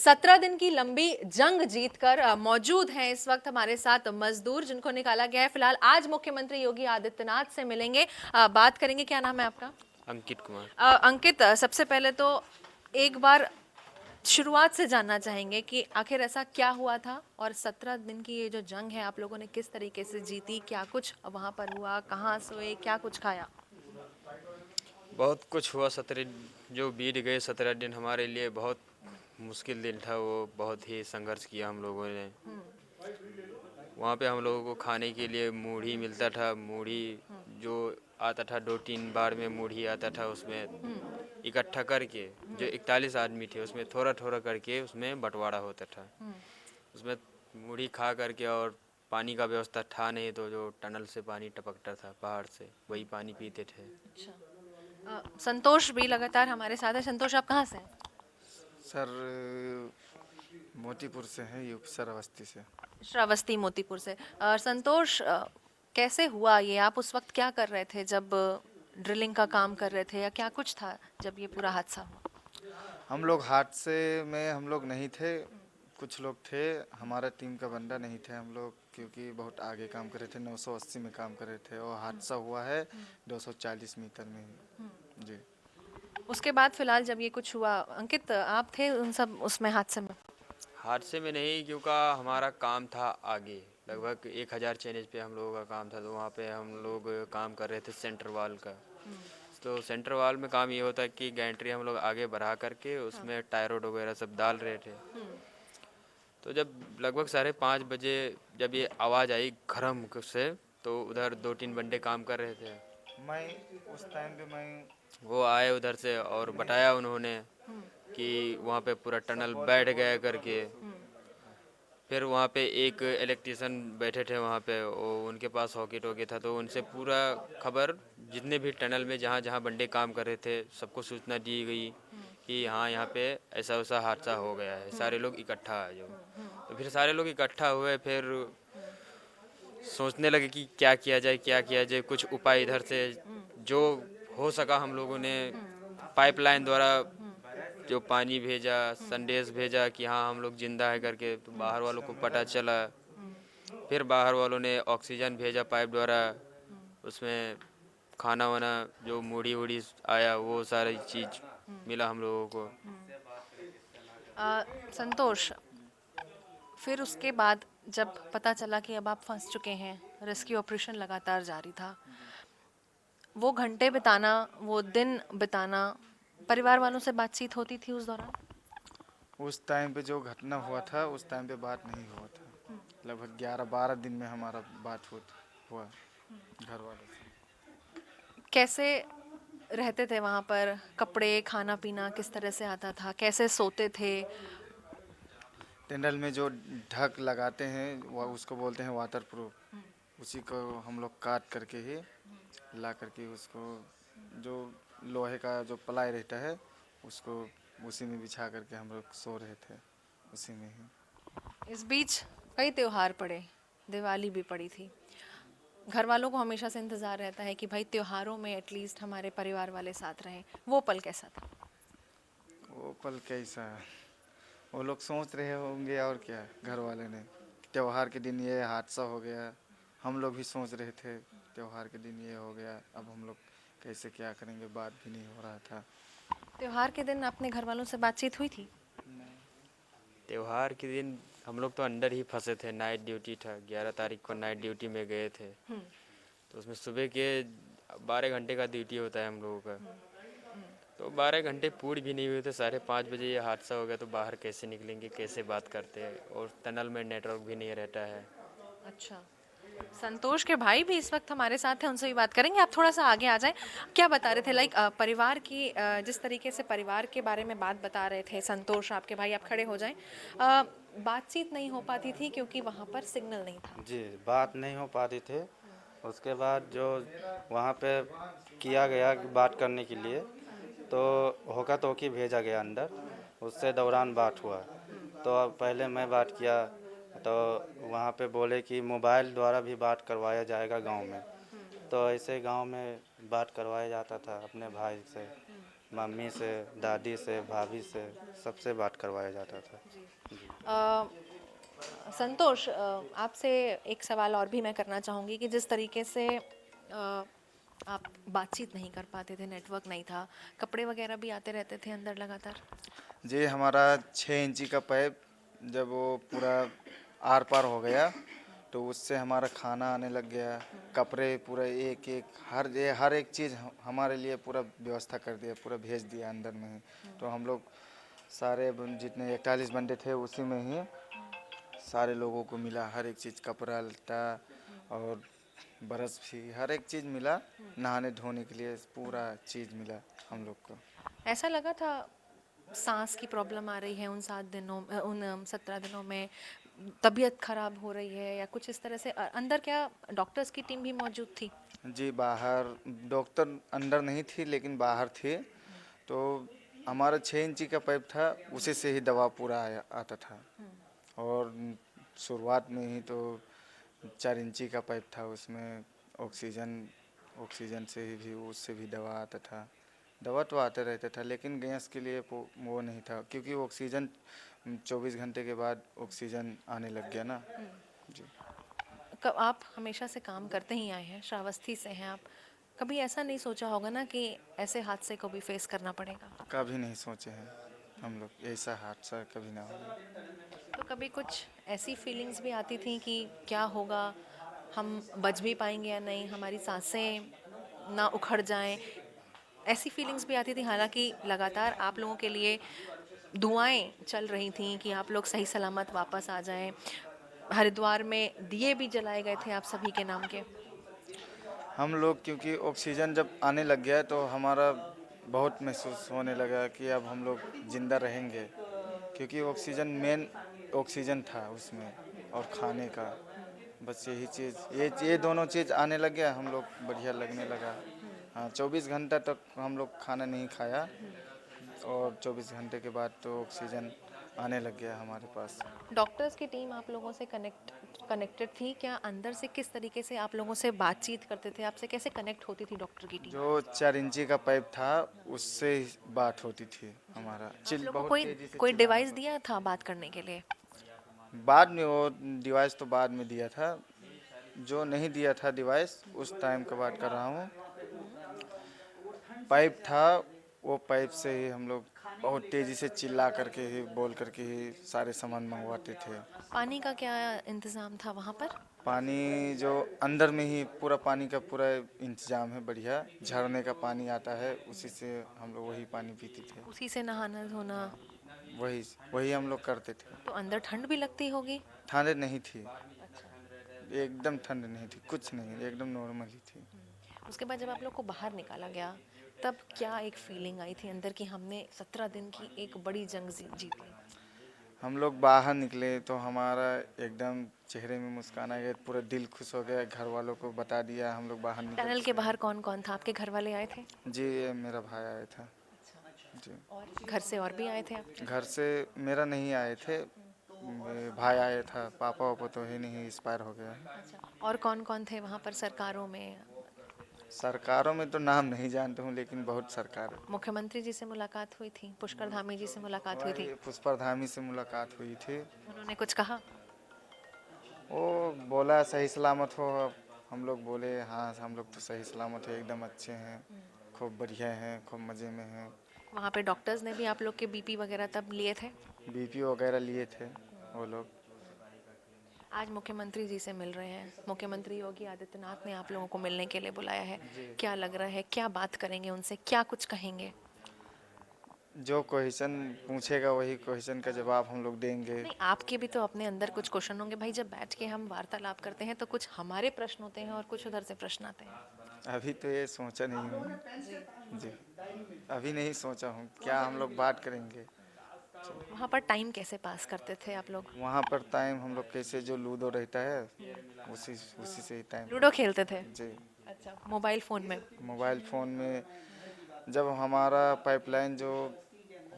17 दिन की लंबी जंग जीतकर मौजूद हैं इस वक्त हमारे साथ मजदूर जिनको निकाला गया है। फिलहाल आज मुख्यमंत्री योगी आदित्यनाथ से मिलेंगे, बात करेंगे। क्या नाम है आपका? अंकित कुमार। अंकित, सबसे पहले तो एक बार शुरुआत से जानना चाहेंगे कि आखिर ऐसा क्या हुआ था और 17 दिन की ये जो जंग है आप लोगों ने किस तरीके से जीती, क्या कुछ वहां पर हुआ, कहाँ सोए, क्या कुछ खाया? बहुत कुछ हुआ। 17 जो बीत गए 17 दिन हमारे लिए बहुत मुश्किल दिन था। वो बहुत ही संघर्ष किया हम लोगों ने। वहाँ पे हम लोगों को खाने के लिए मूढ़ी मिलता था। मूढ़ी जो आता था 2-3 बार में मूढ़ी आता था, उसमें इकट्ठा करके जो 41 आदमी थे उसमें थोड़ा थोड़ा करके उसमें बंटवारा होता था। उसमें मूढ़ी खा करके, और पानी का व्यवस्था था नहीं तो जो टनल से पानी टपकता था पहाड़ से, वही पानी पीते थे। अच्छा, संतोष भी लगातार हमारे साथ है। संतोष, आप कहाँ से हैं? सर, मोतीपुर से हैं, यूपी श्रावस्ती से। श्रावस्ती, मोतीपुर से। संतोष, कैसे हुआ ये? आप उस वक्त क्या कर रहे थे जब ड्रिलिंग का काम कर रहे थे, या क्या कुछ था जब ये पूरा हादसा हुआ? हम लोग हादसे में हम लोग नहीं थे, कुछ लोग थे। हमारा टीम का बंदा नहीं थे हम लोग, क्योंकि बहुत आगे काम कर रहे थे, 980 में काम कर रहे थे, और हादसा हुआ है 240 मीटर में ही। जी। उसके बाद फिलहाल जब ये कुछ हुआ, अंकित आप थे उन सब उसमें हादसे में? हादसे में नहीं, क्योंकि हमारा काम था आगे। लगभग 1000 चैनेज पे हम लोगों का काम था, तो वहाँ पे हम लोग काम कर रहे थे सेंटर वाल का। तो सेंटर वाल में काम ये होता है कि गैंट्री हम लोग आगे बढ़ा करके उसमें टायरोड वगैरह सब डाल रहे थे। तो जब लगभग 5:30 बजे जब ये आवाज़ आई खरम से, तो उधर 2-3 बंदे काम कर रहे थे। मैं उस टाइम पे मैं वो आए उधर से और बताया उन्होंने कि वहाँ पे पूरा टनल बैठ गया करके। फिर वहाँ पे एक इलेक्ट्रिशियन बैठे थे वहाँ पे, वो उनके पास हॉकी टॉकी था, तो उनसे पूरा खबर जितने भी टनल में जहाँ जहाँ बंदे काम कर रहे थे सबको सूचना दी गई कि हाँ यहाँ पे ऐसा वैसा हादसा हो गया है, सारे लोग इकट्ठा आ जाओ। तो फिर सारे लोग इकट्ठा हुए। फिर सोचने लगे कि क्या किया जाए, क्या किया जाए। कुछ उपाय इधर से जो हो सका हम लोगों ने पाइपलाइन द्वारा जो पानी भेजा, संदेश भेजा कि हाँ हम लोग जिंदा है करके, तो बाहर वालों को पता चला। फिर बाहर वालों ने ऑक्सीजन भेजा पाइप द्वारा, उसमें खाना वाना जो मूढ़ी वूढ़ी आया वो सारी चीज़ मिला हम लोगों को। संतोष, फिर उसके बाद जब पता चला कि अब आप फंस चुके हैं, रेस्क्यू ऑपरेशन लगातार जारी था, वो घंटे बिताना, वो दिन बिताना, परिवार वालों से बातचीत होती थी उस दौरान? उस टाइम पे जो घटना हुआ था उस टाइम पे बात नहीं हुआ था। लगभग 11-12 दिन में हमारा बात हुआ घर वालों से। कैसे रहते थे वहाँ पर? कपड़े, खाना पीना किस तरह से आता था? कैसे सोते थे? टनल में जो ढक लगाते हैं वो उसको बोलते हैं वाटर प्रूफ। उसी को हम लोग काट करके ही ला करके उसको, जो लोहे का जो प्लाई रहता है उसको उसी में बिछा करके हम लोग सो रहे थे, उसी में ही। इस बीच कई त्योहार पड़े, दिवाली भी पड़ी थी। घर वालों को हमेशा से इंतज़ार रहता है कि भाई त्योहारों में एटलीस्ट हमारे परिवार वाले साथ रहें। वो पल कैसा था? वो पल कैसा, वो लोग सोच रहे होंगे और क्या, घर वाले ने त्योहार के दिन ये हादसा हो गया। हम लोग भी सोच रहे थे त्योहार के दिन ये हो गया, अब हम लोग कैसे क्या करेंगे, बात भी नहीं हो रहा था। त्योहार के दिन अपने घर वालों से बातचीत हुई थी? त्योहार के दिन हम लोग तो अंदर ही फंसे थे। नाइट ड्यूटी था, 11 तारीख को नाइट ड्यूटी में गए थे। तो उसमें सुबह के 12 घंटे का ड्यूटी होता है हम लोगों का। तो 12 घंटे पूरी भी नहीं हुए थे, 5:30 बजे ये हादसा हो गया। तो बाहर कैसे निकलेंगे, कैसे बात करते हैं, और टनल में नेटवर्क भी नहीं रहता है। अच्छा, संतोष के भाई भी इस वक्त हमारे साथ हैं, उनसे भी बात करेंगे। आप थोड़ा सा आगे आ जाएं। क्या बता रहे थे, लाइक परिवार की, जिस तरीके से परिवार के बारे में बात बता रहे थे संतोष आपके भाई, आप खड़े हो जाएं। बातचीत नहीं हो पाती थी क्योंकि वहाँ पर सिग्नल नहीं था। जी, बात नहीं हो पाती थी। उसके बाद जो वहाँ पे किया गया बात करने के लिए, तो होका टोकी भेजा गया अंदर, उससे दौरान बात हुआ। तो अब पहले मैं बात किया तो वहाँ पे बोले कि मोबाइल द्वारा भी बात करवाया जाएगा गांव में। तो ऐसे गांव में बात करवाया जाता था अपने भाई से। मम्मी से, दादी से, भाभी से, सबसे बात करवाया जाता था। संतोष, आपसे एक सवाल और भी मैं करना चाहूँगी कि जिस तरीके से आप बातचीत नहीं कर पाते थे, नेटवर्क नहीं था, कपड़े वगैरह भी आते रहते थे अंदर लगातार। जी, हमारा 6 इंची का पाइप जब वो पूरा आर पार हो गया तो उससे हमारा खाना आने लग गया, कपड़े पूरा एक एक हर एक चीज़ हमारे लिए पूरा व्यवस्था कर दिया, पूरा भेज दिया अंदर में ही। तो हम लोग सारे जितने 41 बंदे थे उसी में ही सारे लोगों को मिला, हर एक चीज़, कपड़ा लत्ता और ब्रश भी, हर एक चीज़ मिला, नहाने धोने के लिए पूरा चीज़ मिला हम लोग को। ऐसा लगा था सांस की प्रॉब्लम आ रही है उन 7 दिनों, उन 17 दिनों में तबीयत खराब हो रही है या कुछ इस तरह से? अंदर क्या डॉक्टर्स की टीम भी मौजूद थी? जी, बाहर डॉक्टर अंदर नहीं थी लेकिन बाहर थे। तो हमारा 6 इंची का पाइप था, उसी से ही दवा पूरा आता था। और शुरुआत में ही तो 4 इंची का पाइप था, उसमें ऑक्सीजन ऑक्सीजन से ही भी उससे भी दवा आता था। दवा तो आता रहता था लेकिन गैस के लिए वो नहीं था, क्योंकि ऑक्सीजन 24 घंटे के बाद ऑक्सीजन आने लग गया ना। जी। आप हमेशा से काम करते ही आए हैं, श्रावस्ती से हैं आप, कभी ऐसा नहीं सोचा होगा ना कि ऐसे हादसे को भी फेस करना पड़ेगा? कभी नहीं सोचे हैं हम लोग ऐसा हादसा कभी ना होगा। तो कभी कुछ ऐसी फीलिंग्स भी आती थी कि क्या होगा, हम बच भी पाएंगे या नहीं, हमारी सांसें ना उखड़ जाएं, ऐसी फीलिंग्स भी आती थी? हालांकि लगातार आप लोगों के लिए दुआएं चल रही थीं कि आप लोग सही सलामत वापस आ जाएं। हरिद्वार में दिए भी जलाए गए थे आप सभी के नाम के। हम लोग क्योंकि ऑक्सीजन जब आने लग गया तो हमारा बहुत महसूस होने लगा कि अब हम लोग ज़िंदा रहेंगे, क्योंकि ऑक्सीजन मेन ऑक्सीजन था उसमें और खाने का, बस यही चीज़, ये दोनों चीज़ आने लग गया, हम लोग बढ़िया लगने लगा। हाँ, 24 घंटा तक हम लोग खाना नहीं खाया और 24 घंटे के बाद तो ऑक्सीजन आने लग गया हमारे पास। डॉक्टर्स की टीम आप लोगों से कनेक्टेड थी क्या? अंदर से किस तरीके से आप लोगों से बातचीत करते थे, आपसे कैसे कनेक्ट होती थी डॉक्टर की टीम? जो 4 इंची का पाइप था उससे ही बात होती थी हमारा। आप लोगों को बहुत कोई तेजी से कोई चिल्लाना डिवाइस दिया था बात करने के लिए? बाद में, वो डिवाइस तो बाद में दिया था। जो नहीं दिया था डिवाइस, उस टाइम का बात कर रहा हूँ, पाइप था, वो पाइप से ही हम लोग बहुत तेज़ी से चिल्ला करके ही, बोल करके ही सारे सामान मंगवाते थे। पानी का क्या इंतज़ाम था वहाँ पर? पानी जो अंदर में ही पूरा पानी का पूरा इंतजाम है, बढ़िया झरने का पानी आता है, उसी से हम लोग वही पानी पीते थे। उसी से नहाना धोना? वही वही हम लोग करते थे। तो अंदर ठंड भी लगती होगी? ठंड नहीं थी, एकदम ठंड नहीं थी, कुछ नहीं, एकदम नॉर्मल ही थी। उसके बाद जब आप लोग को बाहर निकाला गया तब क्या एक फीलिंग आई थी अंदर कि हमने 17 दिन की एक बड़ी जंग जीत ली? हम लोग बाहर निकले तो हमारा एकदम चेहरे में मुस्कान आ गया, पूरा दिल खुश हो गया, घर वालों को बता दिया हम लोग बाहर निकल। टनल के बाहर कौन कौन था? आपके घर वाले आए थे? जी, ये मेरा भाई आया था। जी। और घर से और भी आए थे आप? घर से मेरा नहीं आए थे, मेरे भाई आया था, पापा वापा तो ही नहीं, एक्सपायर हो गया है। और कौन कौन थे वहाँ पर सरकारों में? सरकारों में तो नाम नहीं जानता हूँ लेकिन बहुत सरकार। मुख्यमंत्री जी से मुलाकात हुई थी, पुष्कर धामी जी से मुलाकात हुई थी, पुष्पर धामी से मुलाकात हुई थी। उन्होंने कुछ कहा? वो बोला सही सलामत हो। हम लोग बोले हाँ, हम लोग तो सही सलामत है, एकदम अच्छे हैं, खूब बढ़िया हैं, खूब मज़े में हैं। वहाँ पे डॉक्टर्स ने भी आप लोग के बीपी वगैरह तब लिए थे? बीपी वगैरह लिए थे वो लोग। आज मुख्यमंत्री जी से मिल रहे हैं, मुख्यमंत्री योगी आदित्यनाथ ने आप लोगों को मिलने के लिए बुलाया है, क्या लग रहा है, क्या बात करेंगे उनसे, क्या कुछ कहेंगे? जो क्वेश्चन पूछेगा वही क्वेश्चन का जवाब हम लोग देंगे। नहीं, आपके भी तो अपने अंदर कुछ क्वेश्चन होंगे भाई, जब बैठ के हम वार्तालाप करते हैं तो कुछ हमारे प्रश्न होते हैं और कुछ उधर से प्रश्न आते हैं। अभी तो ये सोचा नहीं हूँ जी, अभी नहीं सोचा हूँ क्या हम लोग बात करेंगे। वहाँ पर टाइम कैसे पास करते थे आप लोग? वहाँ पर टाइम हम लोग कैसे, जो लूडो रहता है उसी उसी से ही टाइम। लूडो खेलते थे? जी। अच्छा, मोबाइल फ़ोन में? मोबाइल फ़ोन में जब हमारा पाइपलाइन जो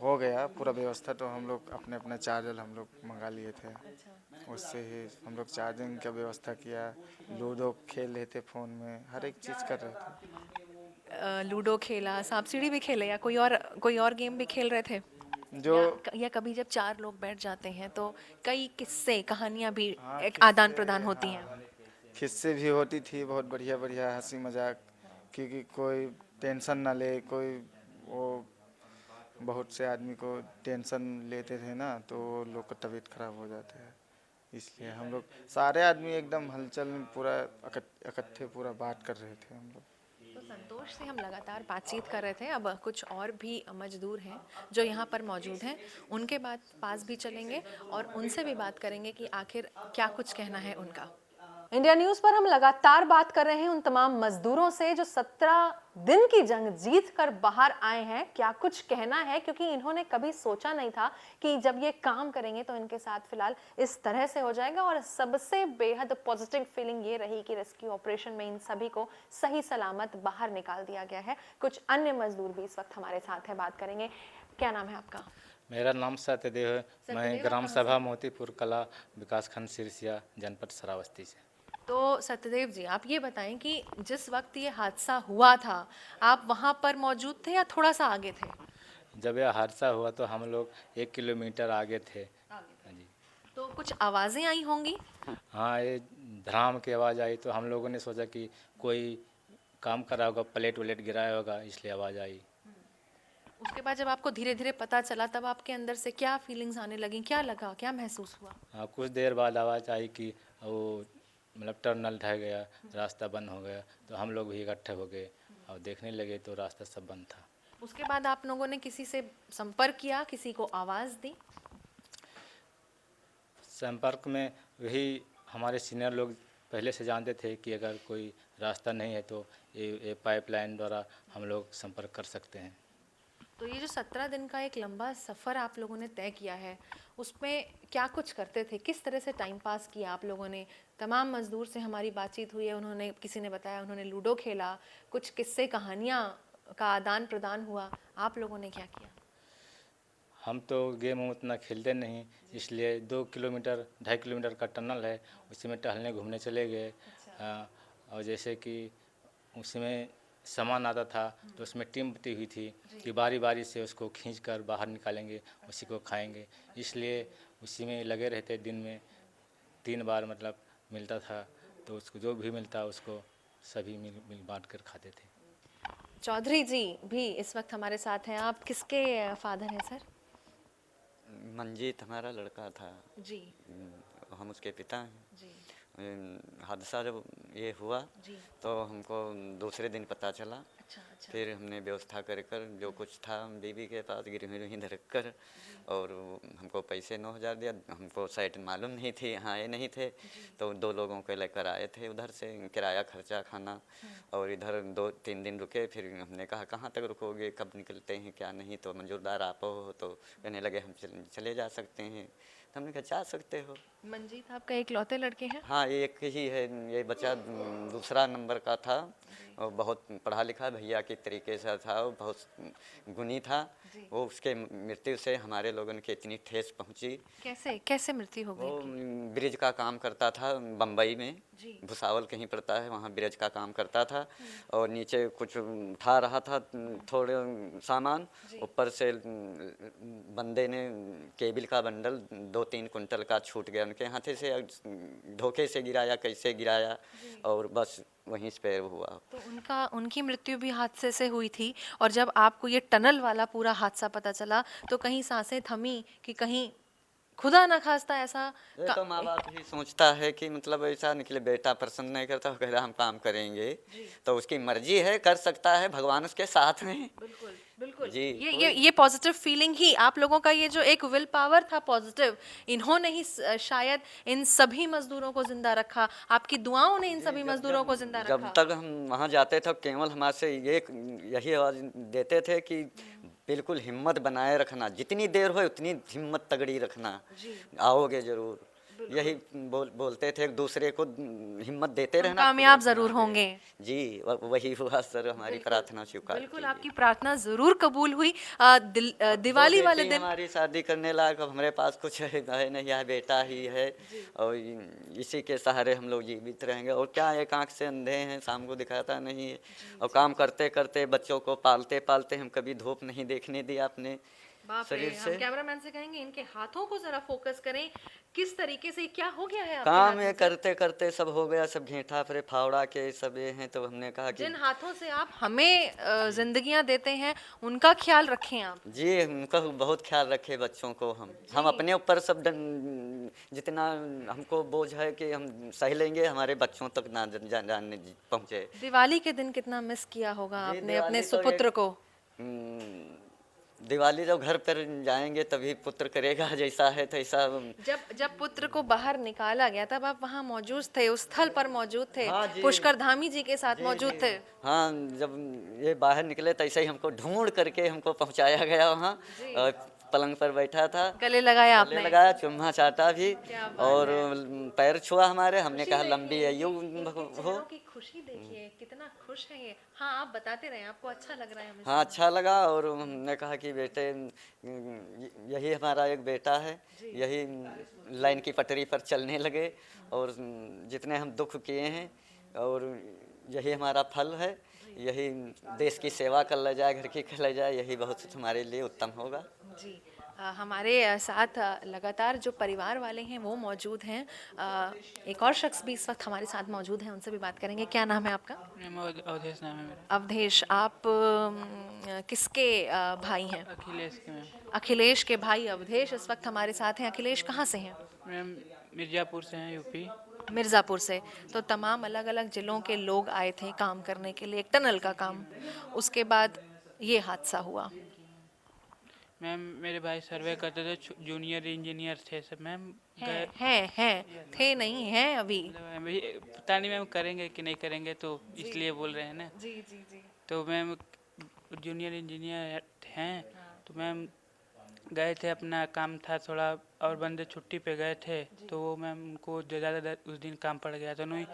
हो गया पूरा व्यवस्था, तो हम लोग अपने अपना चार्जर हम लोग मंगा लिए थे, उससे ही हम लोग चार्जिंग का व्यवस्था किया, लूडो खेल रहे थे फ़ोन में, हर एक चीज़ कर रहे थे। लूडो खेला, सांप सीढ़ी भी खेले, या कोई और गेम भी खेल रहे थे? जो या कभी जब 4 लोग बैठ जाते हैं तो कई किस्से कहानियां भी हाँ, एक किस्से, आदान प्रदान होती हैं। हाँ, किस्से भी होती थी, बहुत बढ़िया बढ़िया हंसी मजाक, क्योंकि कोई टेंशन ना ले, कोई वो बहुत से आदमी को टेंशन लेते थे ना, तो वो लोग का तबीयत खराब हो जाता है। इसलिए हम लोग सारे आदमी एकदम हलचल में पूरा इकट्ठे पूरा बात कर रहे थे हम लोग। तो संतोष से हम लगातार बातचीत कर रहे थे, अब कुछ और भी मजदूर हैं जो यहाँ पर मौजूद हैं, उनके पास भी चलेंगे और उनसे भी बात करेंगे कि आखिर क्या कुछ कहना है उनका। इंडिया न्यूज पर हम लगातार बात कर रहे हैं उन तमाम मजदूरों से जो 17 दिन की जंग जीत कर बाहर आए हैं। क्या कुछ कहना है, क्योंकि इन्होंने कभी सोचा नहीं था कि जब ये काम करेंगे तो इनके साथ फिलहाल इस तरह से हो जाएगा। और सबसे बेहद पॉजिटिव फीलिंग ये रही कि रेस्क्यू ऑपरेशन में इन सभी को सही सलामत बाहर निकाल दिया गया है। कुछ अन्य मजदूर भी इस वक्त हमारे साथ है, बात करेंगे। क्या नाम है आपका? मेरा नाम सत्यदेव है। मैं ग्राम सभा मोतीपुर कला विकासखंड सिरसिया जनपद श्रावस्ती से। तो सत्यदेव जी, आप ये बताएं कि जिस वक्त ये हादसा हुआ था आप वहां पर मौजूद थे या थोड़ा सा आगे थे? जब यह हादसा हुआ तो हम लोग 1 किलोमीटर आगे थे। हाँ जी। तो कुछ आवाज़ें आई होंगी? हाँ, ये धड़ाम की आवाज़ आई तो हम लोगों ने सोचा कि कोई काम कर रहा होगा, प्लेट वलेट गिराया होगा, इसलिए आवाज़ आई। उसके बाद जब आपको धीरे धीरे पता चला तब आपके अंदर से क्या फीलिंग्स आने लगी, क्या लगा, क्या महसूस हुआ? हाँ, कुछ देर बाद आवाज़ आई कि वो मतलब टर्नल ढह गया, रास्ता बंद हो गया, तो हम लोग भी इकट्ठे हो गए और देखने लगे तो रास्ता सब बंद था। उसके बाद आप लोगों ने किसी से संपर्क किया, किसी को आवाज़ दी? संपर्क में वही हमारे सीनियर लोग पहले से जानते थे कि अगर कोई रास्ता नहीं है तो ये पाइपलाइन द्वारा हम लोग संपर्क कर सकते हैं। तो ये जो 17 दिन का एक लंबा सफ़र आप लोगों ने तय किया है, उसमें क्या कुछ करते थे, किस तरह से टाइम पास किया आप लोगों ने? तमाम मजदूर से हमारी बातचीत हुई है, उन्होंने, किसी ने बताया उन्होंने लूडो खेला, कुछ किस्से कहानियाँ का आदान प्रदान हुआ। आप लोगों ने क्या किया? हम तो गेम उतना खेलते नहीं, इसलिए 2 किलोमीटर 2.5 किलोमीटर का टनल है, उसी में टहलने घूमने चले गए। और जैसे कि उसमें सामान आता था तो उसमें टीम बटी हुई थी कि बारी बारी से उसको खींचकर बाहर निकालेंगे, उसी को खाएंगे, इसलिए उसी में लगे रहते। दिन में 3 बार मतलब मिलता था, तो उसको जो भी मिलता उसको सभी मिल बांट कर खाते थे। चौधरी जी भी इस वक्त हमारे साथ हैं। आप किसके फादर हैं सर? मंजीत हमारा लड़का था जी हम उसके पिता हैं। जी हादसा जब ये हुआ जी। तो हमको दूसरे दिन पता चला। अच्छा। फिर हमने व्यवस्था कर जो कुछ था बीवी के पास गिरवी रख कर, और हमको पैसे 9,000 दिया। हमको साइट मालूम नहीं थी, यहाँ आए नहीं थे, तो 2 लोगों को लेकर आए थे उधर से, किराया खर्चा खाना, और इधर 2-3 दिन रुके। फिर हमने कहा कहाँ तक रुकोगे, कब निकलते हैं क्या नहीं, तो मंजूरदार आप हो, तो कहने लगे हम चले जा सकते हैं। तो हमने कहा जा सकते हो। मंजीत आपका इकलौते लड़के हैं? हाँ, ये एक ही है। ये बच्चा दूसरा नंबर का था और बहुत पढ़ा लिखा भैया के तरीके से था, वो बहुत गुणी था। वो उसके मृत्यु से हमारे लोगों के इतनी ठेस पहुंची। कैसे मृत्यु हो वो गई? ब्रिज का काम करता था बम्बई में, जी। भुसावल कहीं पड़ता है, वहाँ ब्रिज का काम करता था, और नीचे कुछ उठा रहा था थोड़े सामान, ऊपर से बंदे ने केबिल का बंडल 2-3 कुंटल का छूट गया उनके हाथे से, धोखे से गिराया, कैसे गिराया, और बस वहीं पे हुआ। तो उनकी मृत्यु भी हादसे से हुई थी, और जब आपको ये टनल वाला पूरा हादसा पता चला तो कहीं सांसें थमी कि कहीं खुदा ना खास्ता ऐसा ये तो माँ बाप ही सोचता है कि मतलब ऐसा निकले, बेटा पसंद नहीं करता, कह रहा हम काम करेंगे, तो उसकी मर्जी है, कर सकता है, भगवान उसके साथ हैं। बिल्कुल बिल्कुल जी। ये पॉजिटिव फीलिंग ही आप लोगों का, ये जो एक विल पावर था पॉजिटिव, इन्होंने ही शायद इन सभी मजदूरों को जिंदा रखा। आपकी दुआओं ने इन सभी मजदूरों को जिंदा रखा। जब तक हम वहाँ जाते थे केवल हमारे से यही आवाज़ देते थे कि बिल्कुल हिम्मत बनाए रखना, जितनी देर हो उतनी हिम्मत तगड़ी रखना, आओगे जरूर। यही बोलते थे, एक दूसरे को हिम्मत देते हम रहना। कामयाब जरूर होंगे। जी वही हुआ सर, हमारी प्रार्थना स्वीकार बिल्कुल कीजिए। आपकी प्रार्थना जरूर कबूल हुई। दिवाली दो वाले बेटी दिन हमारी शादी करने लायक अब हमारे पास कुछ है नहीं, यह बेटा ही है और इसी के सहारे हम लोग जीवित रहेंगे। और क्या, एक आंख से अंधे हैं, शाम को दिखाता नहीं है और काम करते करते बच्चों को पालते पालते हम कभी धूप नहीं देखने दिया अपने बाप रे, शरीर हम से। कैमरामैन से कहेंगे इनके हाथों को जरा फोकस करें, किस तरीके से क्या हो गया है आपके काम हाथों ये से? करते करते सब हो गया, सब घेंटा फिर फावड़ा के सब ये हैं, तो हमने कहा कि जिन हाथों से आप हमें जिंदगियां देते हैं उनका ख्याल रखें आप। जी उनका बहुत ख्याल रखे बच्चों को। हम अपने ऊपर सब जितना हमको बोझ है कि हम सह लेंगे, हमारे बच्चों तक ना जानने पहुँचे। दिवाली के दिन कितना मिस किया होगा जी, आपने दिवाली अपने तो सुपुत्र को। दिवाली जब घर पर जाएंगे तभी पुत्र करेगा, जैसा है तैसा। जब पुत्र को बाहर निकाला गया तब आप वहाँ मौजूद थे, उस स्थल पर मौजूद थे, हाँ जी। पुष्कर धामी जी के साथ मौजूद थे। हाँ, जब ये बाहर निकले तैसे ही हमको ढूंढ करके हमको पहुंचाया गया वहाँ, और पलंग पर बैठा था, गले लगाया गले आपने। लगाया, चुम्मा चाटा भी क्या बात और है। पैर छुआ हमारे। हमने कहा लंबी देखिए, आयु इनके हो। चेहरों की खुशी देखिए, कितना खुश है ये। हाँ आप बताते रहे, आपको अच्छा लग रहा है हमें। हाँ अच्छा लगा। और हमने कहा कि बेटे यही हमारा एक बेटा है, यही लाइन की पटरी पर चलने लगे और जितने हम दुख किए हैं और यही हमारा फल है, यही देश की सेवा कर ले जाए, घर की कर ले जाए, यही बहुत हमारे लिए उत्तम होगा। जी हमारे साथ लगातार जो परिवार वाले हैं वो मौजूद हैं। एक और शख्स भी इस वक्त हमारे साथ मौजूद हैं, उनसे भी बात करेंगे। क्या नाम है आपका? अवधेश नाम है मेरा। अवधेश, आप किसके भाई हैं? अखिलेश के मैम। अखिलेश के भाई अवधेश इस वक्त हमारे साथ हैं। अखिलेश कहाँ से हैं? मैम मिर्ज़ापुर से हैं, यूपी। मिर्ज़ापुर से। तो तमाम अलग अलग ज़िलों के लोग आए थे काम करने के लिए, एक टनल का काम। उसके बाद ये हादसा हुआ। मैम मेरे भाई सर्वे करते थे, जूनियर इंजीनियर थे सब मैम। हैं थे नहीं हैं अभी। मतलब पता नहीं मैम करेंगे कि नहीं करेंगे, तो इसलिए बोल रहे हैं ना। जी जी जी। तो मैम जूनियर इंजीनियर हैं, तो मैम गए थे, अपना काम था थोड़ा और बंदे छुट्टी पे गए थे, तो वो मैम उनको ज़्यादा उस दिन काम पड़ गया था। नहीं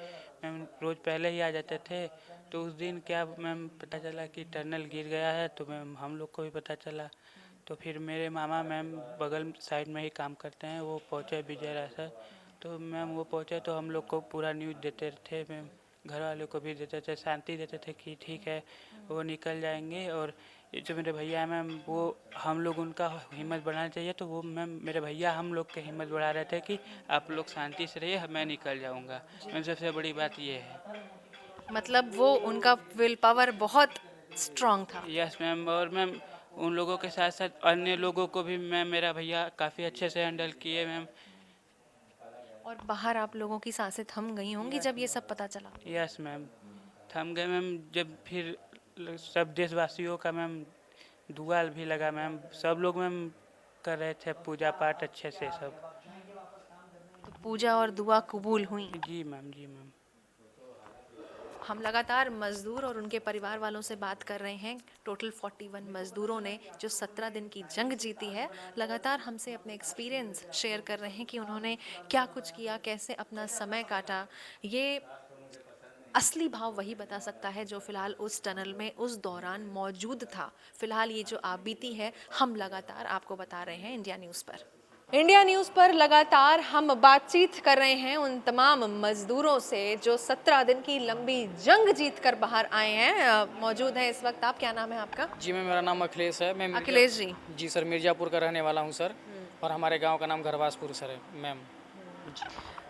मैम रोज़ पहले ही आ जाते थे, तो उस दिन क्या मैम पता चला कि टनल गिर गया है, तो मैम हम लोग को भी पता चला। तो फिर मेरे मामा मैम बगल साइड में ही काम करते हैं, वो पहुँचे विजय रासर। तो मैम वो पहुँचे तो हम लोग को पूरा न्यूज़ देते थे मैम, घर वालों को भी देते थे, शांति देते थे कि ठीक है वो निकल जाएंगे। और ये जो मेरे भैया मैम, वो हम लोग उनका हिम्मत बढ़ाना चाहिए, तो वो मैम मेरे भैया हम लोग के हिम्मत बढ़ा रहे थे कि आप लोग शांति से रहिए, मैं निकल जाऊंगा। मैम सबसे बड़ी बात ये है। मतलब वो उनका विल पावर बहुत स्ट्रांग था। Yes ma'am. और मैम उन लोगों के साथ साथ अन्य लोगों को भी मैम मेरा भैया काफ़ी अच्छे से हैंडल किए मैम। और बाहर आप लोगों की सांसें थम गई होंगी जब ये सब पता चला। यस मैम थम गए मैम। जब फिर सब देशवासियों का मैम दुआ भी लगा मैम, सब लोग मैम कर रहे थे पूजा पाठ अच्छे से सब। तो पूजा और दुआ कबूल हुई। जी मैम, जी मैम। हम लगातार मजदूर और उनके परिवार वालों से बात कर रहे हैं। टोटल 41 मजदूरों ने जो 17 दिन की जंग जीती है, लगातार हमसे अपने एक्सपीरियंस शेयर कर रहे हैं कि उन्होंने क्या कुछ किया, कैसे अपना समय काटा। ये असली भाव वही बता सकता है जो फिलहाल उस टनल में उस दौरान मौजूद था। फिलहाल ये जो आप बीती है हम लगातार आपको बता रहे हैं इंडिया न्यूज़ पर। इंडिया न्यूज़ पर लगातार हम बातचीत कर रहे हैं उन तमाम मजदूरों से जो 17 दिन की लंबी जंग जीत कर बाहर आए हैं। मौजूद हैं इस वक्त। आप, क्या नाम है आपका? जी मैम, मेरा नाम अखिलेश है। मैं अखिलेश जी। जी सर, मिर्ज़ापुर का रहने वाला हूँ सर, और हमारे गांव का नाम घरवासपुर सर है मैम।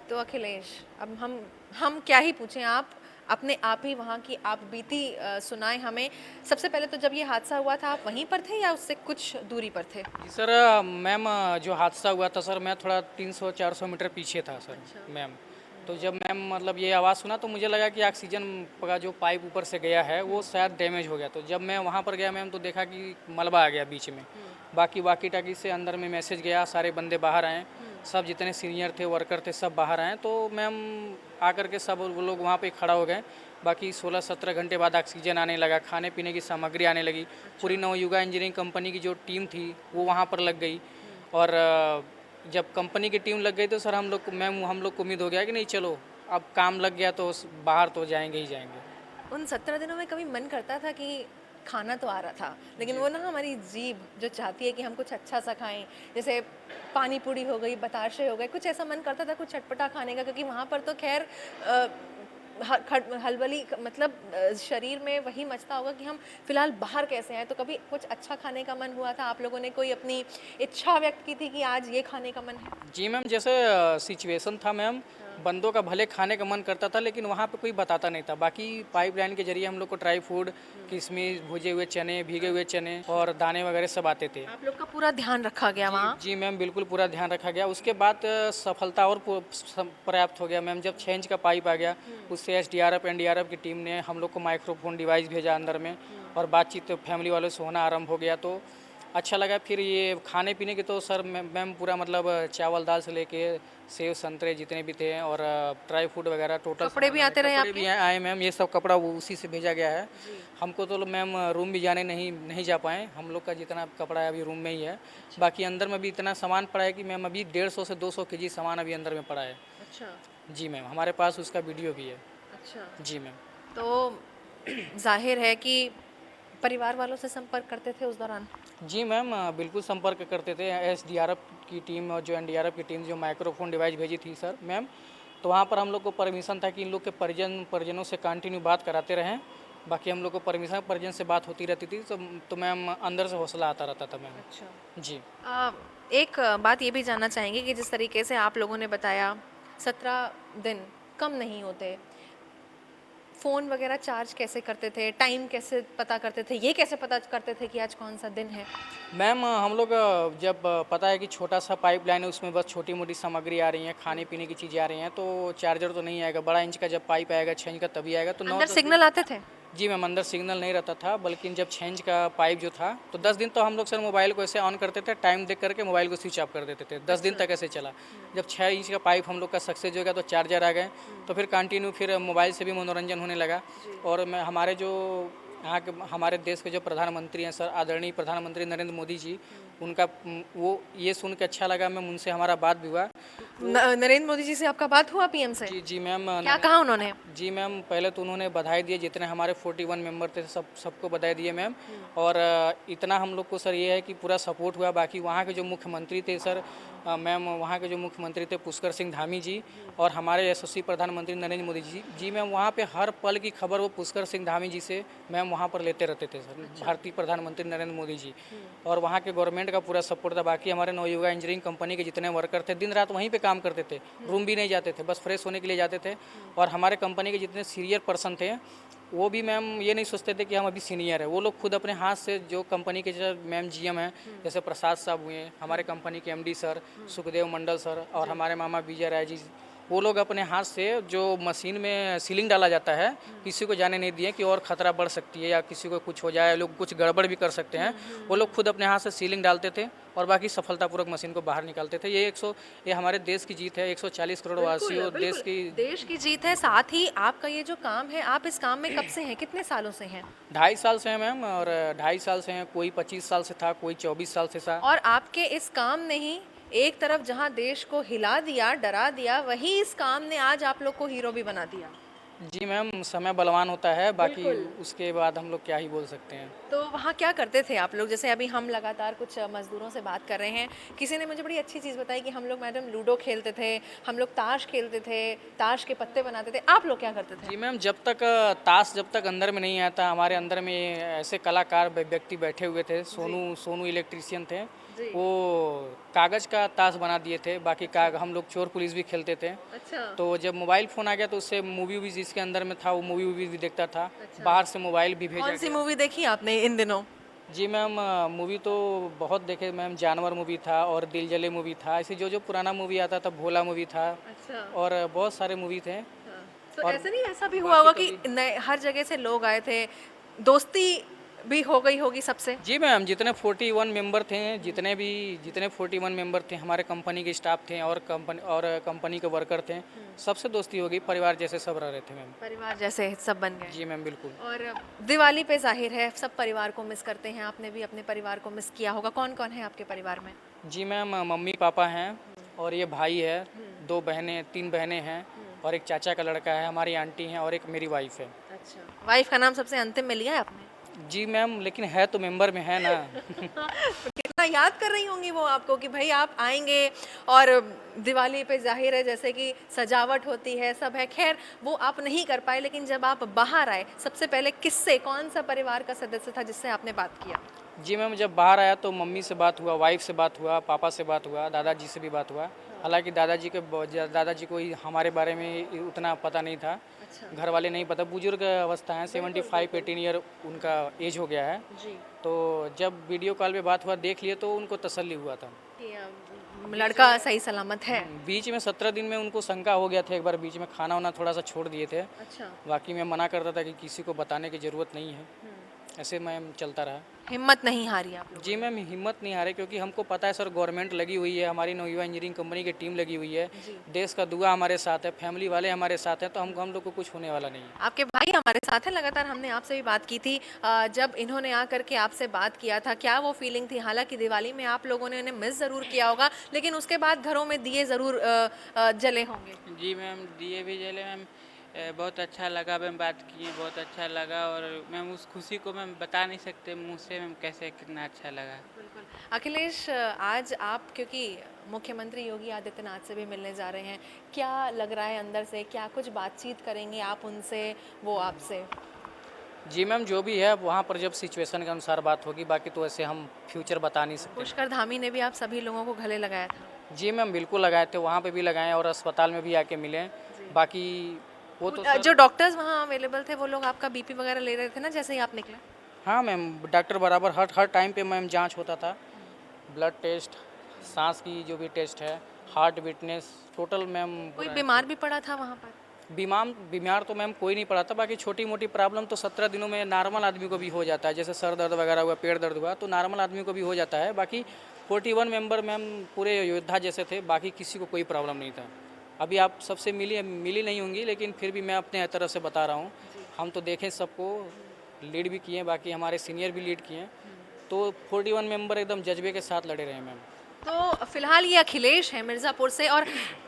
तो अखिलेश, अब हम क्या ही पूछें, आप अपने आप ही वहाँ की आप बीती सुनाएं हमें। सबसे पहले तो जब ये हादसा हुआ था आप वहीं पर थे या उससे कुछ दूरी पर थे? जी सर, मैम जो हादसा हुआ था सर, मैं थोड़ा 300-400 मीटर पीछे था सर। मैम तो जब मैम मतलब ये आवाज़ सुना तो मुझे लगा कि ऑक्सीजन का जो पाइप ऊपर से गया है वो शायद डैमेज हो गया। तो जब मैं वहाँ पर गया मैम तो देखा कि मलबा आ गया बीच में। बाकी वाकी टाकी से अंदर में मैसेज गया, सारे बंदे बाहर आए, सब जितने सीनियर थे, वर्कर थे, सब बाहर आए। तो मैम आकर के सब वो लोग वहाँ पे खड़ा हो गए। बाकी 16-17 घंटे बाद ऑक्सीजन आने लगा, खाने पीने की सामग्री आने लगी। पूरी नवयुगा इंजीनियरिंग कंपनी की जो टीम थी वो वहाँ पर लग गई। और जब कंपनी की टीम लग गई तो सर हम लोग को उम्मीद हो गया कि नहीं चलो अब काम लग गया तो बाहर तो जाएंगे ही जाएंगे। उन 17 दिनों में कभी मन करता था कि खाना तो आ रहा था लेकिन वो ना हमारी जीभ जो चाहती है कि हम कुछ अच्छा सा खाएं, जैसे पानी पूरी हो गई, बताशे हो गए, कुछ ऐसा मन करता था कुछ चटपटा खाने का, क्योंकि वहाँ पर तो खैर हलबली मतलब शरीर में वही मचता होगा कि हम फिलहाल बाहर कैसे आए। तो कभी कुछ अच्छा खाने का मन हुआ था? आप लोगों ने कोई अपनी इच्छा व्यक्त की थी कि आज ये खाने का मन है? जी मैम, जैसे सिचुएशन था मैम, बंदों का भले खाने का मन करता था लेकिन वहाँ पे कोई बताता नहीं था। बाकी पाइपलाइन के जरिए हम लोग को ड्राई फूड, किशमिश, भुजे हुए चने, भीगे हुए चने और दाने वगैरह सब आते थे। आप लोग का पूरा ध्यान रखा गया वहाँ? जी मैम, बिल्कुल पूरा ध्यान रखा गया। उसके बाद सफलता और पर्याप्त हो गया मैम। जब 6 इंच का पाइप आ गया उससे एसडीआरएफ एनडीआरएफ की टीम ने हम लोग को माइक्रोफोन डिवाइस भेजा अंदर में और बातचीत फैमिली वालों से होना आरंभ हो गया। तो अच्छा लगा। फिर ये खाने पीने के तो सर मैम पूरा मतलब चावल दाल से लेके सेव संतरे जितने भी थे और ड्राई फ्रूट वगैरह टोटल कपड़े भी आते रहे कपड़े भी आए मैम। ये सब कपड़ा वो उसी से भेजा गया है हमको। तो मैम रूम भी जाने नहीं जा पाए। हम लोग का जितना कपड़ा है अभी रूम में ही है। बाकी अंदर में भी इतना सामान पड़ा है कि मैम अभी 150 से 200 केजी सामान अभी अंदर में पड़ा है। अच्छा जी मैम, हमारे पास उसका वीडियो भी है। अच्छा जी मैम। तो जाहिर है कि परिवार वालों से संपर्क करते थे उस दौरान? जी मैम, बिल्कुल संपर्क करते थे। एसडीआरएफ की टीम और जो एनडीआरएफ की टीम जो माइक्रोफोन डिवाइस भेजी थी सर मैम, तो वहाँ पर हम लोग को परमिशन था कि इन लोग के परिजनों से कंटिन्यू बात कराते रहें। बाकी हम लोग को परिजन से बात होती रहती थी तो मैम अंदर से हौसला आता रहता था मैम। अच्छा जी एक बात ये भी जानना चाहेंगे कि जिस तरीके से आप लोगों ने बताया 17 दिन कम नहीं होते, फ़ोन वगैरह चार्ज कैसे करते थे, टाइम कैसे पता करते थे, ये कैसे पता करते थे कि आज कौन सा दिन है? मैम, हम लोग जब पता है कि छोटा सा पाइपलाइन है उसमें बस छोटी मोटी सामग्री आ रही है, खाने पीने की चीज़ें आ रही हैं, तो चार्जर तो नहीं आएगा। बड़ा इंच का जब पाइप आएगा 6 इंच का तभी आएगा। तो अंदर सिग्नल आते थे? जी मैम, अंदर सिग्नल नहीं रहता था, बल्कि जब 6 इंच का पाइप जो था तो 10 दिन तो हम लोग सर मोबाइल को ऐसे ऑन करते थे, टाइम देख करके मोबाइल को स्विच ऑफ कर देते थे। 10 दिन तक ऐसे चला। जब 6 इंच का पाइप हम लोग का सक्सेस हो गया तो चार्जर आ गए, तो फिर कंटिन्यू फिर मोबाइल से भी मनोरंजन होने लगा। और मैं हमारे जो यहाँ के हमारे देश के जो प्रधानमंत्री हैं सर, आदरणीय प्रधानमंत्री नरेंद्र मोदी जी, उनका वो ये सुन के अच्छा लगा मैम, उनसे हमारा बात भी हुआ। नरेंद्र मोदी जी से आपका बात हुआ पीएम से? जी मैम। क्या कहा उन्होंने? जी मैम, पहले तो उन्होंने बधाई दिए, जितने हमारे 41 मेंबर थे सबको बधाई दिए मैम। और इतना हम लोग को सर ये है कि पूरा सपोर्ट हुआ। बाकी वहाँ के जो मुख्यमंत्री थे सर मैम, वहाँ के जो मुख्यमंत्री थे पुष्कर सिंह धामी जी और हमारे यशस्वी प्रधानमंत्री नरेंद्र मोदी जी मैम, वहाँ पे हर पल की खबर वो पुष्कर सिंह धामी जी से मैम वहाँ पर लेते रहते थे सर। भारतीय प्रधानमंत्री नरेंद्र मोदी जी और वहाँ के गवर्नमेंट का पूरा सपोर्ट था। बाकी हमारे नवयुगा इंजीनियरिंग कंपनी के जितने वर्कर थे दिन रात वहीं पे काम करते थे, रूम भी नहीं जाते थे, बस फ्रेश होने के लिए जाते थे। और हमारे कंपनी के जितने सीनियर पर्सन थे वो भी मैम ये नहीं सोचते थे कि हम अभी सीनियर है, वो लोग खुद अपने हाथ से जो कंपनी के जो मैम जीएम हैं जैसे प्रसाद साहब हुए, हमारे कंपनी के एमडी सर सुखदेव मंडल सर और हमारे मामा विजय राय जी, वो लोग अपने हाथ से जो मशीन में सीलिंग डाला जाता है किसी को जाने नहीं दिए कि और ख़तरा बढ़ सकती है या किसी को कुछ हो जाए, लोग कुछ गड़बड़ भी कर सकते हैं। वो लोग खुद अपने हाथ से सीलिंग डालते थे और बाकी सफलतापूर्वक मशीन को बाहर निकालते थे। ये हमारे देश की जीत है। 140 करोड़ वासियों देश की जीत है। साथ ही आपका ये जो काम है, आप इस काम में कब से हैं, कितने सालों से हैं? 2.5 साल से हैं मैम। और 2.5 साल से हैं, कोई 25 साल से था, कोई 24 साल से था। और आपके इस काम ने ही एक तरफ जहां देश को हिला दिया, डरा दिया, वही इस काम ने आज आप लोग को हीरो भी बना दिया। जी मैम, समय बलवान होता है, बाकी उसके बाद हम लोग क्या ही बोल सकते हैं। तो वहाँ क्या करते थे आप लोग? जैसे अभी हम लगातार कुछ मजदूरों से बात कर रहे हैं, किसी ने मुझे बड़ी अच्छी चीज़ बताई कि हम लोग मैडम लूडो खेलते थे, हम लोग ताश खेलते थे, ताश के पत्ते बनाते थे। आप लोग क्या करते थे? जी मैम, जब तक अंदर में नहीं आता, हमारे अंदर में ऐसे कलाकार व्यक्ति बैठे हुए थे। सोनू इलेक्ट्रीशियन थे, वो कागज़ का ताश बना दिए थे। बाकी हम लोग चोर पुलिस भी खेलते थे। अच्छा। तो जब मोबाइल फ़ोन आ गया तो उससे मूवी भी जिसके अंदर में था वो मूवी भी देखता था। बाहर से मोबाइल भी भेजा। कौन सी मूवी देखी आपने इन दिनों? जी मैम, मूवी तो बहुत देखे मैम। जानवर मूवी था और दिल जले मूवी था, ऐसे जो पुराना मूवी आता था, भोला मूवी था। अच्छा। और बहुत सारे मूवी थे। तो ऐसा नहीं, ऐसा भी हुआ होगा कि हर जगह से लोग आए थे, दोस्ती भी हो गई होगी सबसे? जी मैम, जितने 41 मेंबर थे, जितने 41 मेंबर थे, हमारे कंपनी के स्टाफ थे और कंपनी के वर्कर थे, सबसे दोस्ती हो गई, परिवार जैसे सब रह रहे थे मैम। परिवार जैसे सब बन गए। जी मैम, बिल्कुल। और दिवाली पे जाहिर है सब परिवार को मिस करते हैं, आपने भी अपने परिवार को मिस किया होगा। कौन कौन है आपके परिवार में? जी मैम, मम्मी पापा हैं और ये भाई है, 2 बहनें 3 बहनें हैं और एक चाचा का लड़का है, हमारी आंटी हैं और एक मेरी वाइफ है। अच्छा, वाइफ का नाम सबसे अंतिम में लिया है आपने? जी मैम, लेकिन है तो मेंबर में है ना। कितना याद कर रही होंगी वो आपको कि भाई आप आएंगे, और दिवाली पे जाहिर है जैसे कि सजावट होती है, सब है, खैर वो आप नहीं कर पाए, लेकिन जब आप बाहर आए सबसे पहले किससे, कौन सा परिवार का सदस्य था जिससे आपने बात किया? जी मैम, जब बाहर आया तो मम्मी से बात हुआ, वाइफ से बात हुआ, पापा से बात हुआ, दादाजी से भी बात हुआ। हालांकि दादाजी को हमारे बारे में उतना पता नहीं था, घर वाले नहीं पता, बुजुर्ग अवस्था है, 75-18 ईयर उनका एज हो गया है। जी। तो जब वीडियो कॉल पे बात हुआ, देख लिए तो उनको तसल्ली हुआ था। कि, लड़का सही सलामत है। बीच में 17 दिन में उनको शंका हो गया था, एक बार बीच में खाना वाना थोड़ा सा छोड़ दिए थे। अच्छा। बाकी मैं मना करता था कि किसी को बताने की ज़रूरत नहीं है, ऐसे मैम चलता रहा। हिम्मत नहीं हारी आप लोग? जी मैम, हिम्मत नहीं हारे, क्योंकि हमको पता है सर, गवर्नमेंट लगी हुई है, हमारी नवयुवा इंजीनियरिंग कंपनी की टीम लगी हुई है, देश का दुआ हमारे साथ है, फैमिली वाले हमारे साथ हैं, तो हम लोग को कुछ होने वाला नहीं है। आपके भाई हमारे साथ हैं, लगातार हमने आपसे भी बात की थी, जब इन्होंने आकर के आपसे बात किया था, क्या वो फीलिंग थी? हालांकि दिवाली में आप लोगों ने उन्हें मिस ज़रूर किया होगा, लेकिन उसके बाद घरों में दिए ज़रूर जले होंगे। जी मैम, दिए भी जले मैम, बहुत अच्छा लगा मैम, बात किए, बहुत अच्छा लगा, और मैम उस खुशी को मैम बता नहीं सकते मुँह से मैम, कैसे कितना अच्छा लगा। बिल्कुल। अखिलेश, आज आप क्योंकि मुख्यमंत्री योगी आदित्यनाथ से भी मिलने जा रहे हैं, क्या लग रहा है अंदर से, क्या कुछ बातचीत करेंगे आप उनसे, वो आपसे? जी मैम, जो भी है वहाँ पर जब सिचुएशन के अनुसार बात होगी, बाकी तो ऐसे हम फ्यूचर बता नहीं सकते। पुष्कर धामी ने भी आप सभी लोगों को गले लगाया था? जी मैम, बिल्कुल लगाए थे, वहाँ पे भी लगाए और अस्पताल में भी आके मिले। बाकी वो तो जो डॉक्टर्स वहाँ अवेलेबल थे वो लोग आपका बीपी वगैरह ले रहे थे ना जैसे ही आप निकले? हाँ मैम, डॉक्टर बराबर हर टाइम पे मैम जांच होता था, ब्लड टेस्ट, सांस की जो भी टेस्ट है, हार्ट विटनेस, टोटल मैम। कोई बीमार भी पड़ा था वहाँ पर? बीमार तो मैम कोई नहीं पड़ा था, बाकी छोटी मोटी प्रॉब्लम तो 17 दिनों में नॉर्मल आदमी को भी हो जाता है, जैसे सर दर्द वगैरह हुआ, पेट दर्द हुआ, तो नॉर्मल आदमी को भी हो जाता है। बाकी 41 मेंबर मैम पूरे योद्धा जैसे थे, बाकी किसी को कोई प्रॉब्लम नहीं था। अभी आप सबसे मिली नहीं होंगी, लेकिन फिर भी मैं अपने तरफ से बता रहा हूँ, हम तो देखें सबको, लीड भी किए, बाकी हमारे सीनियर भी लीड किए, तो 41 मेंबर एकदम जज्बे के साथ लड़े रहे मैम। तो फिलहाल ये अखिलेश हैं मिर्ज़ापुर से, और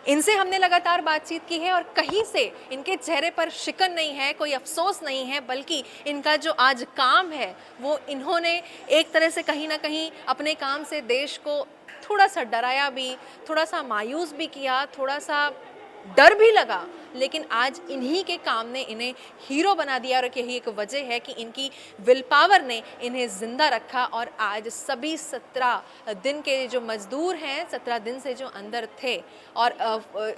इनसे हमने लगातार बातचीत की है और कहीं से इनके चेहरे पर शिकन नहीं है, कोई अफसोस नहीं है, बल्कि इनका जो आज काम है वो इन्होंने एक तरह से कहीं ना कहीं अपने काम से देश को थोड़ा सा डराया भी, थोड़ा सा मायूस भी किया, थोड़ा सा डर भी लगा, लेकिन आज इन्हीं के काम ने इन्हें हीरो बना दिया, और यही एक वजह है कि इनकी विल पावर ने इन्हें ज़िंदा रखा। और आज सभी 17 दिन के जो मज़दूर हैं, 17 दिन से जो अंदर थे, और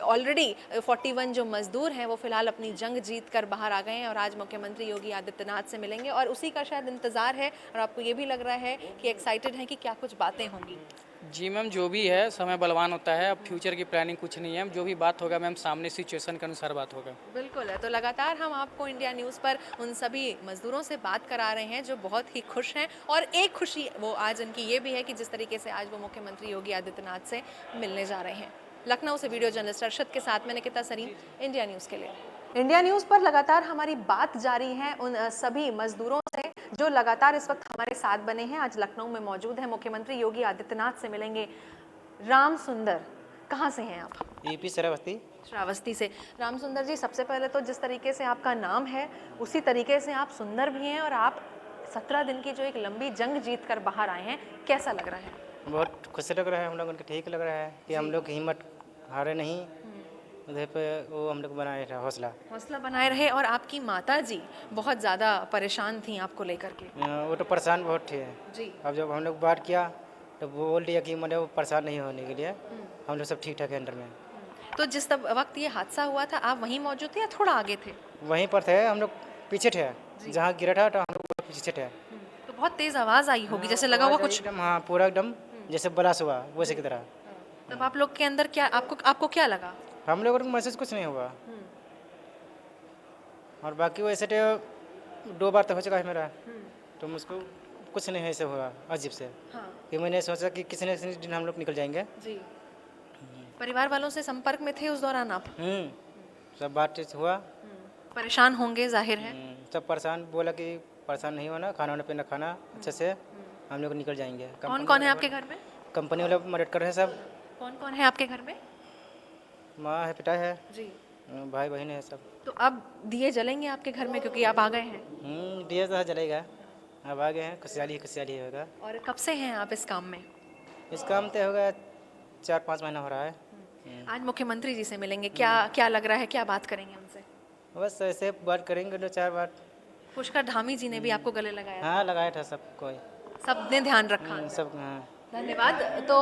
ऑलरेडी 41 जो मज़दूर हैं वो फ़िलहाल अपनी जंग जीत कर बाहर आ गए हैं और आज मुख्यमंत्री योगी आदित्यनाथ से मिलेंगे, और उसी का शायद इंतज़ार है, और आपको ये भी लग रहा है कि एक्साइटेड है कि क्या कुछ बातें होंगी। जी मैम, जो भी है, समय बलवान होता है, अब फ्यूचर की प्लानिंग कुछ नहीं है, जो भी बात होगा मैम सामने सिचुएशन के अनुसार बात होगा। बिल्कुल है, तो लगातार हम आपको इंडिया न्यूज़ पर उन सभी मज़दूरों से बात करा रहे हैं जो बहुत ही खुश हैं, और एक खुशी वो आज उनकी ये भी है कि जिस तरीके से आज वो मुख्यमंत्री योगी आदित्यनाथ से मिलने जा रहे हैं। लखनऊ से वीडियो जर्नलिस्ट अरशद के साथ में निकिता सरीन, इंडिया न्यूज़ के लिए। इंडिया न्यूज़ पर लगातार हमारी बात जारी है उन सभी मज़दूरों से जो लगातार इस वक्त हमारे साथ बने हैं। आज लखनऊ में मौजूद है, मुख्यमंत्री योगी आदित्यनाथ से मिलेंगे। राम सुंदर, कहाँ से हैं आप? यूपी श्रावस्ती। श्रावस्ती से। राम सुंदर जी, सबसे पहले तो जिस तरीके से आपका नाम है उसी तरीके से आप सुंदर भी हैं, और आप 17 दिन की जो एक लंबी जंग जीत कर बाहर आए हैं, कैसा लग रहा है? बहुत खुश लग रहा है, हम लोगों को ठीक लग रहा है कि हम लोग की हिम्मत हारे नहीं, उधर पे वो हम लोग बनाए रहे, हौसला बनाए रहे। और आपकी माता जी बहुत ज़्यादा परेशान थी आपको लेकर के? वो तो परेशान बहुत थे जी। अब जब हम लोग बात किया तो वो बोल दिया कि मतलब वो परेशान नहीं होने के लिए, हम लोग सब ठीक ठाक है अंदर में। तो जिस वक्त ये हादसा हुआ था आप वहीं मौजूद थे या थोड़ा आगे थे? वहीं पर थे हम लोग, पीछे थे, जहाँ गिरा था तो हम लोग पीछे थे। तो बहुत तेज़ आवाज़ आई होगी, जैसे लगा हुआ कुछ? हाँ, पूरा एकदम जैसे ब्लास्ट हुआ वैसे की तरह। तब आप लोग के अंदर क्या, आपको क्या लगा? हम लोगों को मैसेज कुछ नहीं हुआ, और बाकी वैसे तो 2 बार तो हो चुका है मेरा, तो मुझको कुछ नहीं ऐसे हुआ अजीब से हाँ कि मैंने सोचा कि किसी न किसी दिन हम लोग निकल जाएंगे। जी। परिवार वालों से संपर्क में थे उस दौरान आप? सब बातचीत हुआ। परेशान होंगे जाहिर है। सब परेशान, बोला कि परेशान नहीं होना, खाना वाना पीना खाना अच्छे से, हम लोग निकल जाएंगे। कौन कौन है आपके घर में? कंपनी वाले मदद कर रहे हैं सब। कौन कौन है आपके घर में? माँ है, पिता है, जी। भाई बहन है सब। तो अब दिए जलेंगे आपके घर में क्योंकि आप आ गए हैं? दिया तो जलेगा, अब आ गए हैं, खुशहाली होगा। और कब से हैं आप इस काम में? इस काम तो होगा 4-5 महीना हो रहा है। आज मुख्यमंत्री जी से मिलेंगे, क्या लग रहा है, क्या बात करेंगे उनसे? बस ऐसे बात करेंगे 2-4 बात। पुष्कर धामी जी ने भी आपको गले लगाया? हाँ लगाया था सब कोई, सबने ध्यान रखा? सब। हाँ धन्यवाद। तो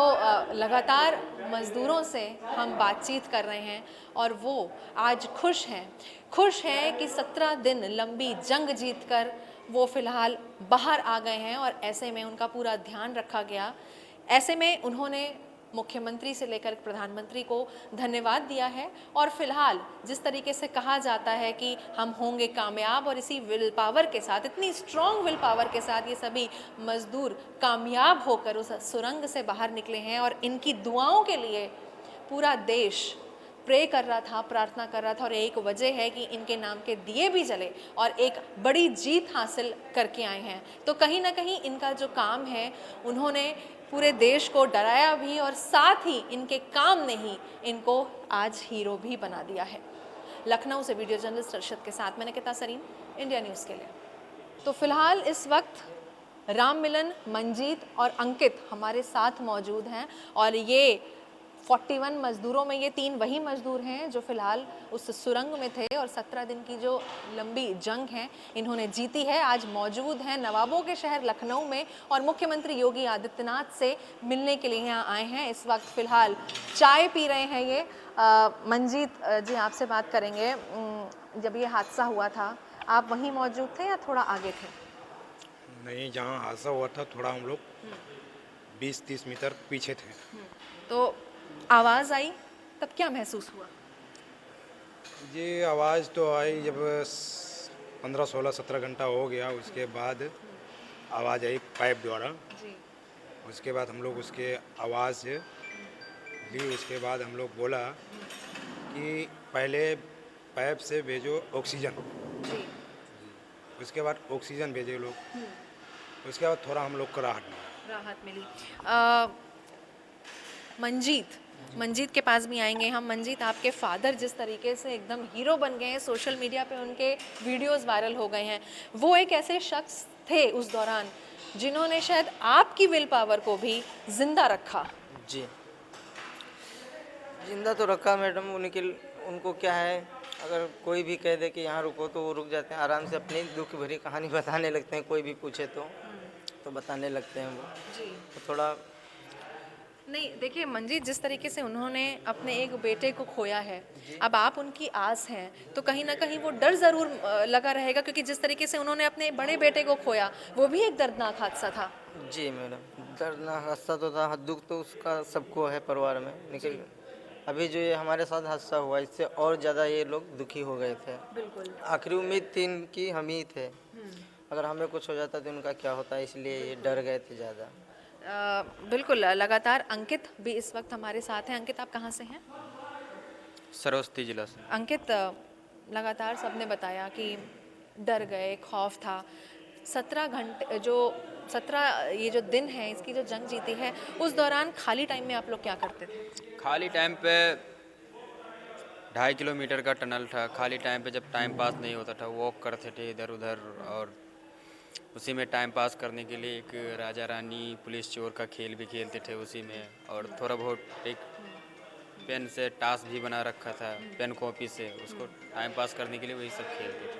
लगातार मज़दूरों से हम बातचीत कर रहे हैं और वो आज खुश हैं कि 17 दिन लंबी जंग जीतकर वो फ़िलहाल बाहर आ गए हैं और ऐसे में उनका पूरा ध्यान रखा गया। ऐसे में उन्होंने मुख्यमंत्री से लेकर प्रधानमंत्री को धन्यवाद दिया है और फिलहाल जिस तरीके से कहा जाता है कि हम होंगे कामयाब और इसी विल पावर के साथ, इतनी स्ट्रॉन्ग विल पावर के साथ ये सभी मजदूर कामयाब होकर उस सुरंग से बाहर निकले हैं और इनकी दुआओं के लिए पूरा देश प्रे कर रहा था, प्रार्थना कर रहा था और एक वजह है कि इनके नाम के दिए भी जले और एक बड़ी जीत हासिल करके आए हैं। तो कहीं ना कहीं इनका जो काम है, उन्होंने पूरे देश को डराया भी और साथ ही इनके काम ने ही इनको आज हीरो भी बना दिया है। लखनऊ से वीडियो जर्नलिस्ट अरशद के साथ मैं निकिता सरीन, इंडिया न्यूज़ के लिए। तो फिलहाल इस वक्त राम मिलन, मंजीत और अंकित हमारे साथ मौजूद हैं और ये 41 मजदूरों में ये 3 वही मजदूर हैं जो फिलहाल उस सुरंग में थे और 17 दिन की जो लंबी जंग है इन्होंने जीती है। आज मौजूद हैं नवाबों के शहर लखनऊ में और मुख्यमंत्री योगी आदित्यनाथ से मिलने के लिए यहाँ आए हैं। इस वक्त फिलहाल चाय पी रहे हैं ये। मंजीत जी, आपसे बात करेंगे। जब ये हादसा हुआ था आप वहीं मौजूद थे या थोड़ा आगे थे? नहीं, जहाँ हादसा हुआ था थोड़ा हम लोग 20-30 मीटर पीछे थे। तो आवाज़ आई तब क्या महसूस हुआ? ये आवाज़ तो आई जब 15, 16, 17 घंटा हो गया, उसके बाद आवाज़ आई पाइप द्वारा जी। उसके बाद हम लोग उसके आवाज़ ली। उसके बाद हम लोग बोला कि पहले पाइप से भेजो ऑक्सीजन जी। उसके बाद ऑक्सीजन भेजे लोग। उसके बाद थोड़ा हम लोग को राहत मिली। मंजीत के पास भी आएंगे हम। मंजीत, आपके फादर जिस तरीके से एकदम हीरो बन गए हैं, सोशल मीडिया पे उनके वीडियोस वायरल हो गए हैं, वो एक ऐसे शख्स थे उस दौरान जिन्होंने शायद आपकी विल पावर को भी जिंदा रखा। जी, जिंदा तो रखा मैडम। उनको क्या है, अगर कोई भी कह दे कि यहाँ रुको तो वो रुक जाते हैं, आराम से अपनी दुख भरी कहानी बताने लगते हैं। कोई भी पूछे तो बताने लगते हैं वो जी। तो थोड़ा नहीं, देखिए मंजीत, जिस तरीके से उन्होंने अपने एक बेटे को खोया है, अब आप उनकी आस हैं तो कहीं ना कहीं वो डर ज़रूर लगा रहेगा, क्योंकि जिस तरीके से उन्होंने अपने बड़े बेटे को खोया वो भी एक दर्दनाक हादसा था। जी मैडम, दर्दनाक हादसा तो था। दुख तो उसका सबको है परिवार में, लेकिन अभी जो ये हमारे साथ हादसा हुआ इससे और ज़्यादा ये लोग दुखी हो गए थे। बिल्कुल। आखिरी उम्मीद थी इनकी हम ही थे, अगर हमें कुछ हो जाता तो उनका क्या होता, इसलिए ये डर गए थे ज़्यादा। बिल्कुल। लगातार अंकित भी इस वक्त हमारे साथ हैं। अंकित, आप कहाँ से हैं? सरस्वती जिला से। अंकित, लगातार सबने बताया कि डर गए, खौफ था। 17 घंटे ये जो दिन है, इसकी जो जंग जीती है, उस दौरान खाली टाइम में आप लोग क्या करते थे? खाली टाइम पे 2.5 किलोमीटर का टनल था। खाली टाइम पे जब टाइम पास नहीं होता था, वॉक करते थे इधर उधर और उसी में टाइम पास करने के लिए एक राजा रानी पुलिस चोर का खेल भी खेलते थे उसी में, और थोड़ा बहुत एक पेन से टास्क भी बना रखा था, पेन कॉपी से, उसको टाइम पास करने के लिए वही सब खेलते थे।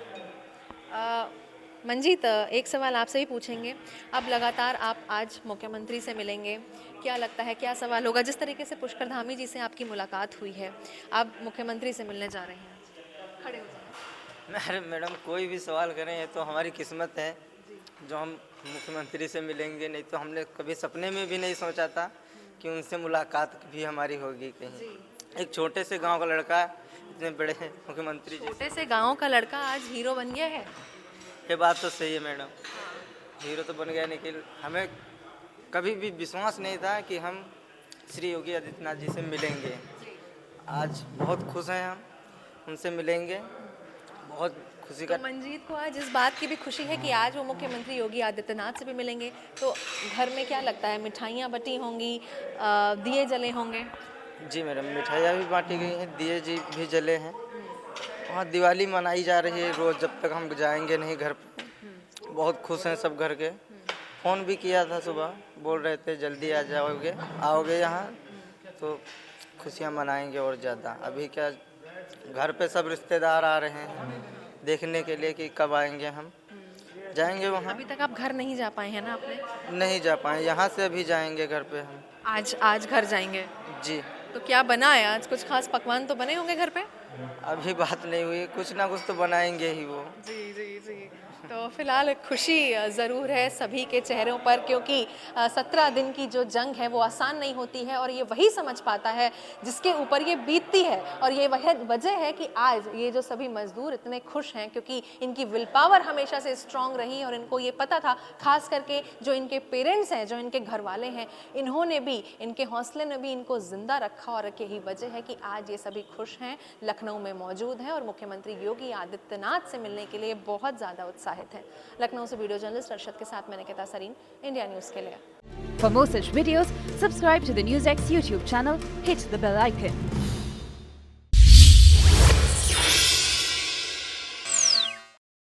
मंजीत, एक सवाल आपसे भी पूछेंगे। अब लगातार आप आज मुख्यमंत्री से मिलेंगे, क्या लगता है क्या सवाल होगा? जिस तरीके से पुष्कर धामी जी से आपकी मुलाकात हुई है, आप मुख्यमंत्री से मिलने जा रहे हैं, खड़े हो जाए। मैडम, कोई भी सवाल करें ये तो हमारी किस्मत है जो हम मुख्यमंत्री से मिलेंगे, नहीं तो हमने कभी सपने में भी नहीं सोचा था कि उनसे मुलाकात भी हमारी होगी कहीं। एक छोटे से गांव का लड़का इतने बड़े मुख्यमंत्री, छोटे से गांव का लड़का आज हीरो बन गया है। ये बात तो सही है मैडम। हीरो तो बन गया, लेकिन हमें कभी भी विश्वास नहीं था कि हम श्री योगी आदित्यनाथ जी से मिलेंगे। आज बहुत खुश हैं हम, उनसे मिलेंगे, बहुत खुशी का। तो मंजीत को आज इस बात की भी खुशी है कि आज वो मुख्यमंत्री योगी आदित्यनाथ से भी मिलेंगे, तो घर में क्या लगता है, मिठाइयाँ बटी होंगी, दिए जले होंगे? जी मैडम, मिठाइयाँ भी बांटी गई हैं, दिए जी भी जले हैं। वहाँ दिवाली मनाई जा रही है रोज़, जब तक हम जाएंगे नहीं घर पे। बहुत खुश हैं सब घर के। फ़ोन भी किया था सुबह, बोल रहे थे जल्दी आ जाओगे, आओगे यहाँ तो खुशियाँ मनाएंगे और ज़्यादा। अभी क्या घर पे सब रिश्तेदार आ रहे हैं देखने के लिए कि कब आएंगे हम, जाएंगे वहाँ। अभी तक आप घर नहीं जा पाए हैं ना आपने? नहीं जा पाए, यहाँ से अभी जाएंगे घर पे हम। आज घर जाएंगे? जी। तो क्या बना है आज? कुछ खास पकवान तो बने होंगे घर पे? अभी बात नहीं हुई, कुछ ना कुछ तो बनाएंगे ही वो। जी जी जी। तो फिलहाल खुशी ज़रूर है सभी के चेहरों पर, क्योंकि 17 दिन की जो जंग है वो आसान नहीं होती है, और ये वही समझ पाता है जिसके ऊपर ये बीतती है। और ये वह वजह है कि आज ये जो सभी मजदूर इतने खुश हैं, क्योंकि इनकी विल पावर हमेशा से स्ट्रांग रही और इनको ये पता था, खास करके जो इनके पेरेंट्स हैं, जो इनके घर वाले हैं, इन्होंने भी, इनके हौसले ने भी इनको जिंदा रखा। और यही वजह है कि आज ये सभी खुश हैं, लखनऊ में मौजूद हैं और मुख्यमंत्री योगी आदित्यनाथ से मिलने के लिए बहुत ज़्यादा उत्साहित है। लखनऊ से वीडियो जर्नलिस्ट अरशद के साथ मैं निकिता सरीन, इंडिया न्यूज़ के लिए। For more such videos, subscribe to the NewsX YouTube channel, hit the bell icon.